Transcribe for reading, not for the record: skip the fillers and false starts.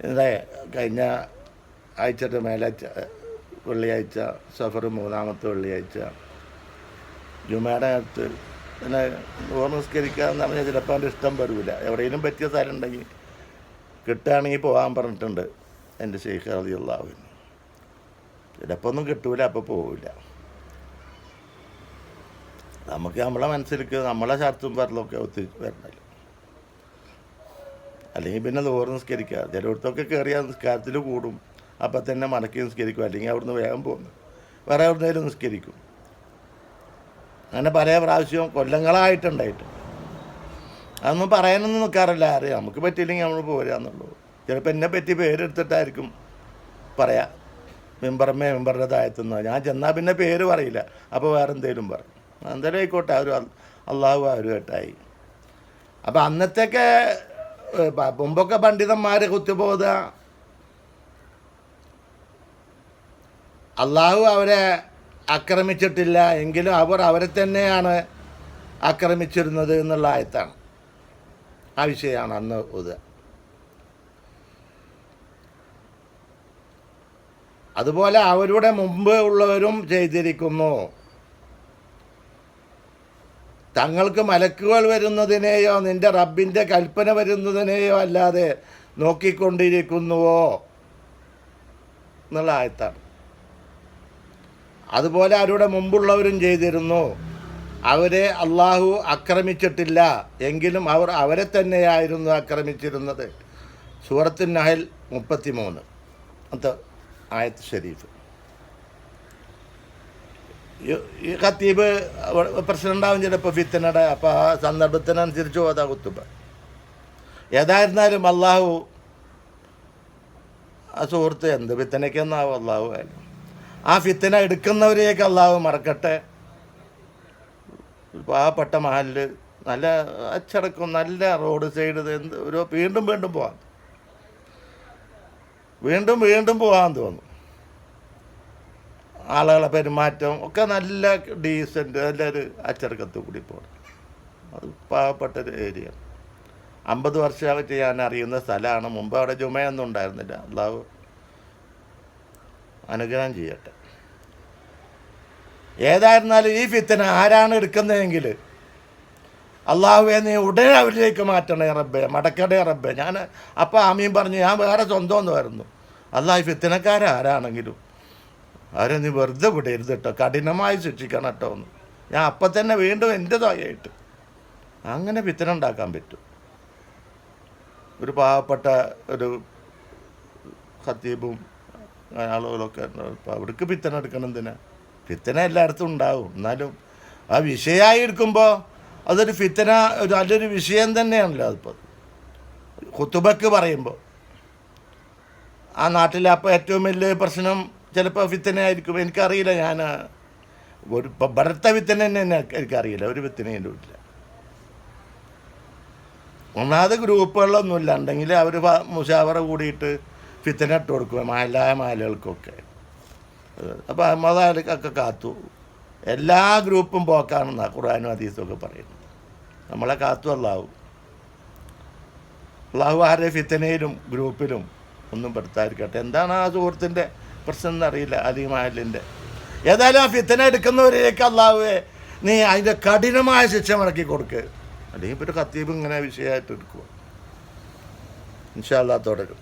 ഇന്നലെ കഴിഞ്ഞ ആഴ്ചയുടെ വെള്ളിയാഴ്ച സഫർ 3-ാമത്തെ വെള്ളിയാഴ്ച ജുമയുടെ അടുത്ത് പിന്നെ നമസ്കരിക്കുക എന്ന് പറഞ്ഞാൽ ചിലപ്പോൾ അവൻ്റെ ഇഷ്ടം വരില്ല. എവിടെയെങ്കിലും പറ്റിയ സ്ഥലം ഉണ്ടെങ്കിൽ കിട്ടുകയാണെങ്കിൽ പോകാൻ പറഞ്ഞിട്ടുണ്ട് എൻ്റെ ഷെയ്ഖ് റളിയല്ലാഹു അൻഹു. ചിലപ്പോൾ ഒന്നും കിട്ടൂല, അപ്പോൾ പോവില്ല. നമുക്ക് നമ്മളെ മനസ്സിലേക്ക് നമ്മളെ ഷർത്തും പറലൊക്കെ ഒത്തിരി വരണല്ലോ. അല്ലെങ്കിൽ പിന്നെ ദൂരെ നിസ്കരിക്കുക. ചിലയിടത്തൊക്കെ കയറിയാൽ നിസ്കാരത്തിൽ കൂടും, അപ്പം തന്നെ മടക്കി നിസ്കരിക്കും. അല്ലെങ്കിൽ അവിടുന്ന് വേഗം പോകുന്നു വേറെ എവിടുന്നേലും നിസ്കരിക്കും. അങ്ങനെ പല പ്രാവശ്യവും കൊല്ലങ്ങളായിട്ടുണ്ടായിട്ട് അതൊന്നും പറയാനൊന്നും നിൽക്കാറില്ല. അറിയാം നമുക്ക് പറ്റിയില്ലെങ്കിൽ നമ്മൾ പോരുക എന്നുള്ളൂ. ചിലപ്പോൾ എന്നെ പറ്റി പേരെടുത്തിട്ടായിരിക്കും പറയാം, മെമ്പറുടെ താഴത്തുനിന്ന്. ഞാൻ ചെന്നാൽ പിന്നെ പേര് പറയില്ല, അപ്പോൾ വേറെ എന്തെങ്കിലും പറയും. എന്തായാലും ആയിക്കോട്ടെ, അള്ളാഹു അവരുമായിട്ടായി. അപ്പം അന്നത്തെയൊക്കെ മുമ്പൊക്കെ പണ്ഡിതന്മാർ കുത്തുബോധ അള്ളാഹു അവരെ ആക്രമിച്ചിട്ടില്ല എങ്കിലും അവർ അവരെ തന്നെയാണ് ആക്രമിച്ചിരുന്നത് എന്നുള്ള ആയത്താണ്. ആ വിഷയമാണ് അന്ന് ഓതുക. അതുപോലെ അവരുടെ മുമ്പ് ഉള്ളവരും ചെയ്തിരിക്കുന്നു. തങ്ങൾക്ക് മലക്കുകൾ വരുന്നതിനെയോ നിൻ്റെ റബ്ബിൻ്റെ കൽപ്പന വരുന്നതിനെയോ അല്ലാതെ നോക്കിക്കൊണ്ടിരിക്കുന്നുവോ എന്നുള്ള ആയത്താണ്. അതുപോലെ അവരുടെ മുമ്പുള്ളവരും ചെയ്തിരുന്നു. അവരെ അള്ളാഹു ആക്രമിച്ചിട്ടില്ല എങ്കിലും അവർ അവരെ തന്നെയായിരുന്നു ആക്രമിച്ചിരുന്നത്. സൂറത്തുൻ നഹൽ 33 ആയത്ത് ഷരീഫ്. ഈ ഖത്തീബ് പ്രസിഡൻ്റാവും ചിലപ്പോൾ ഫിത്തനയുടെ. അപ്പോൾ ആ സന്ദർഭത്തിനനുസരിച്ച് ഓതാ കുത്തുബ. ഏതായിരുന്നാലും അള്ളാഹു ആ സുഹൃത്ത് എന്ത് ഫിത്തനയ്ക്കെന്നാവും അള്ളാഹു ആയാലും ആ ഫിത്തന എടുക്കുന്നവരെയൊക്കെ അള്ളാഹു മറക്കട്ടെ. പാവപ്പെട്ട മഹലിൽ നല്ല അച്ചടക്കം, നല്ല റോഡ് സൈഡ്, എന്ത് ഒരു വീണ്ടും പോകാം, വീണ്ടും പോകാൻ തോന്നും. ആളുകളെ പെരുമാറ്റം ഒക്കെ നല്ല ഡീസൻറ്റ്, നല്ലൊരു അച്ചടക്കത്തിൽ കൂടി പോകണം. അത് പാവപ്പെട്ടൊരു ഏരിയ. 50 വർഷമായിട്ട് ഞാൻ അറിയുന്ന സ്ഥലമാണ്. മുമ്പ് അവിടെ ജുമയൊന്നും ഉണ്ടായിരുന്നില്ല. അള്ളാഹു അനുഗ്രഹം ചെയ്യട്ടെ. ഏതായിരുന്നാലും ഈ ഫിത്തന ആരാണ് എടുക്കുന്നതെങ്കിൽ അള്ളാഹുവെ നീ ഉടനെ അവരിലേക്ക് മാറ്റണേ റബ്ബേ, മടക്കണേ റബ്ബേ. ഞാൻ അപ്പം ആമീൻ പറഞ്ഞു, ഞാൻ വേറെ സ്വന്തമെന്ന് വരുന്നു. അള്ളാഹ് ഫിത്തനക്കാരാരാണെങ്കിലും അവരെ നീ വെറുതെ വിടരുത് കേട്ടോ, കഠിനമായി ശിക്ഷിക്കണം കേട്ടോ എന്ന് ഞാൻ അപ്പം തന്നെ വീണ്ടും എൻ്റെ തായായിട്ട് അങ്ങനെ ഫിത്തന ഉണ്ടാക്കാൻ പറ്റും. ഒരു പാവപ്പെട്ട ഒരു ഖത്തീബും ആളുകളൊക്കെ അവിടേക്ക് ഫിത്തന എടുക്കണം. എന്തിനാ? ഫിത്തന എല്ലായിടത്തും ഉണ്ടാവും. എന്നാലും ആ വിഷയമായി എടുക്കുമ്പോൾ അതൊരു ഫിത്തന, നല്ലൊരു വിഷയം തന്നെയാണല്ലോ. അതിപ്പോൾ ഖുതുബക്ക് പറയുമ്പോൾ ആ നാട്ടിലെ അപ്പോൾ ഏറ്റവും വലിയ പ്രശ്നം ചിലപ്പോൾ ഫിത്തനയായിരിക്കും. എനിക്കറിയില്ല, ഞാൻ ഒരു ഭരത്ത ഫിത്തന തന്നെ എനിക്കറിയില്ല. ഒരു ഫിത്തനയും ഇല്ല. ഒന്നാമത് ഗ്രൂപ്പുകളിലൊന്നുമില്ല. ഉണ്ടെങ്കിൽ അവർ മുഷാവറ കൂടിയിട്ട് ഫിത്തന ഇട്ട് കൊടുക്കുക മാലകൾക്കൊക്കെ. അപ്പോൾ അഹമ്മദാലിക്കൊക്കെ കാത്തു. എല്ലാ ഗ്രൂപ്പും പോക്കാണെന്നാണ് ഖുർആനും ഹദീസും ഒക്കെ പറയുന്നത്. നമ്മളെ കാത്തു അള്ളാഹു ആരെ ഫിത്തനയിലും ഗ്രൂപ്പിലും ഒന്നും പെടുത്താതിരിക്കട്ടെ. എന്താണ് ആ സുഹൃത്തിൻ്റെ പ്രശ്നം എന്നറിയില്ല, അലിമാലിൻ്റെ. ഏതായാലും ആ ഫിത്തന എടുക്കുന്നവരേക്ക് അള്ളാഹുവെ നീ അതിൻ്റെ കഠിനമായ ശിക്ഷ മടക്കി കൊടുക്കുക. അല്ലെങ്കിൽ ഇപ്പോൾ ഒരു ഖത്തീബ് ഇങ്ങനെ വിഷയമായിട്ട് എടുക്കുക. ഇൻഷാ അല്ലാഹ് തുടരും.